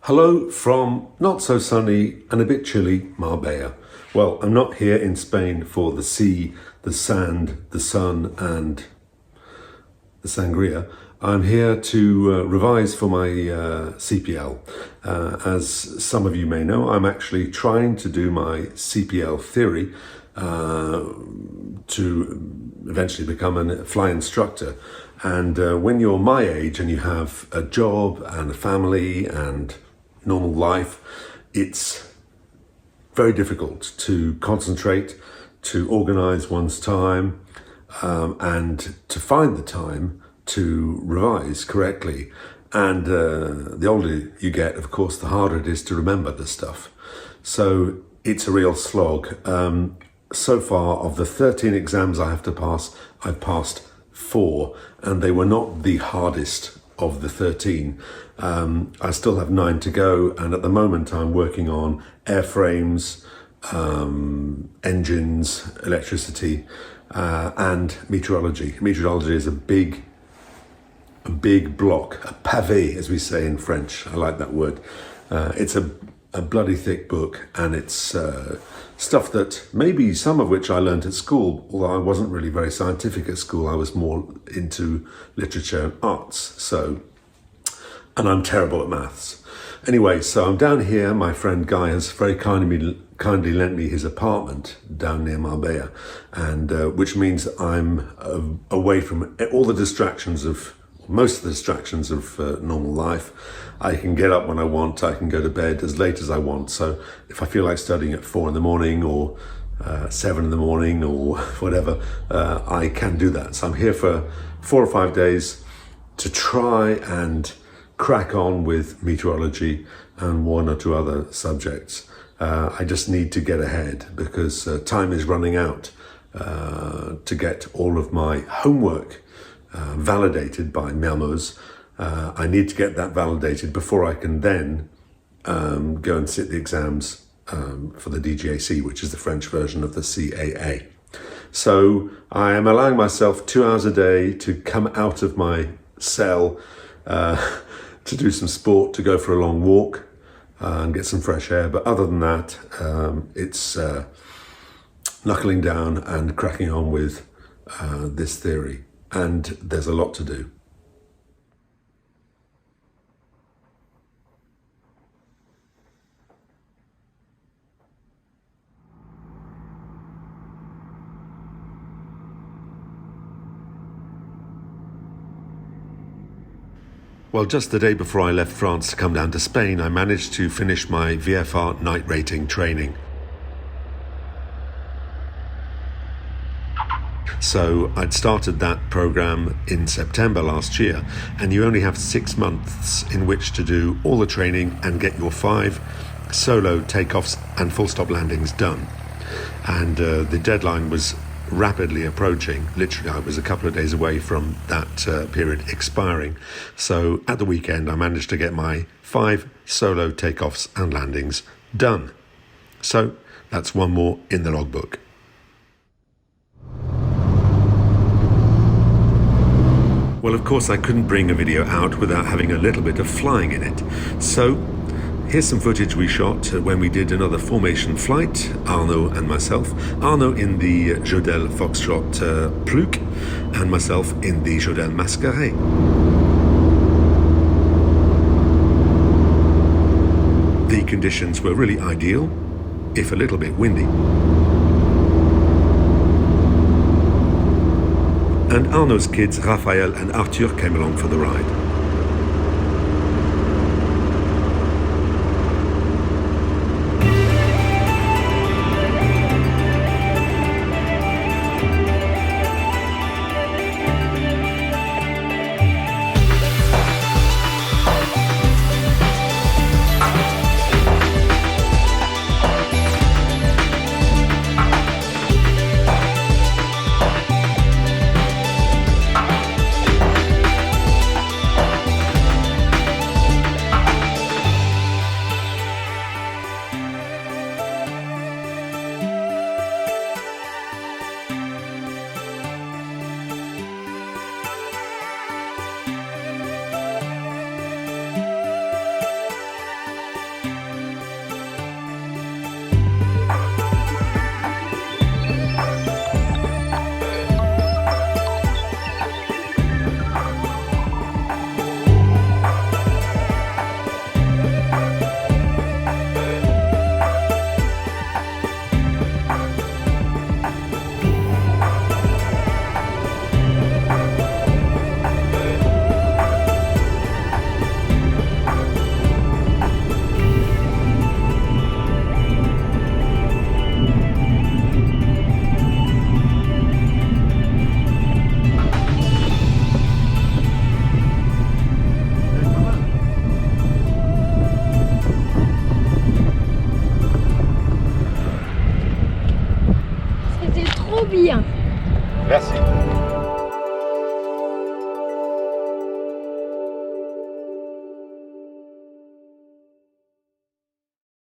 Hello from not so sunny and a bit chilly Marbella. Well, I'm not here in Spain for the sea, the sand, the sun and the sangria. I'm here to revise for my CPL. As some of you may know, I'm actually trying to do my CPL theory to eventually become a fly instructor. And when you're my age and you have a job and a family and normal life, it's very difficult to concentrate, to organize one's time, and to find the time to revise correctly. And the older you get, of course, the harder it is to remember the stuff. So it's a real slog. So far, of the 13 exams I have to pass, I've passed 4, and they were not the hardest of the 13. I still have 9 to go, and at the moment I'm working on airframes, engines, electricity, and meteorology. Meteorology is a big block, a pavé, as we say in French. I like that word. It's a bloody thick book, and it's stuff that maybe some of which I learned at school, although I wasn't really very scientific at school. I was more into literature and arts, and I'm terrible at maths. Anyway, so I'm down here. My friend Guy has very kindly lent me his apartment down near Marbella, and which means I'm away from all the distractions of most of the distractions of normal life. I can get up when I want, I can go to bed as late as I want. So if I feel like studying at 4 in the morning or 7 in the morning or whatever, I can do that. So I'm here for 4 or 5 days to try and crack on with meteorology and 1 or 2 other subjects. I just need to get ahead because time is running out to get all of my homework validated by memos. I need to get that validated before I can then go and sit the exams for the DGAC, which is the French version of the CAA. So I am allowing myself 2 hours a day to come out of my cell, to do some sport, to go for a long walk and get some fresh air. But other than that, it's knuckling down and cracking on with this theory. And there's a lot to do. Well, just the day before I left France to come down to Spain, I managed to finish my VFR Night Rating training. So I'd started that program in September last year, and you only have 6 months in which to do all the training and get your 5 solo takeoffs and full stop landings done. And the deadline was rapidly approaching. Literally, I was a couple of days away from that period expiring. So at the weekend, I managed to get my 5 solo takeoffs and landings done. So that's 1 more in the logbook. Well, of course, I couldn't bring a video out without having a little bit of flying in it. So here's some footage we shot when we did another formation flight, Arnaud and myself. Arnaud in the Jodels Foxtrot Pluk and myself in the Jodels Mascaret. The conditions were really ideal, if a little bit windy. And Arnaud's kids, Raphael and Arthur, came along for the ride. trop bien. Merci.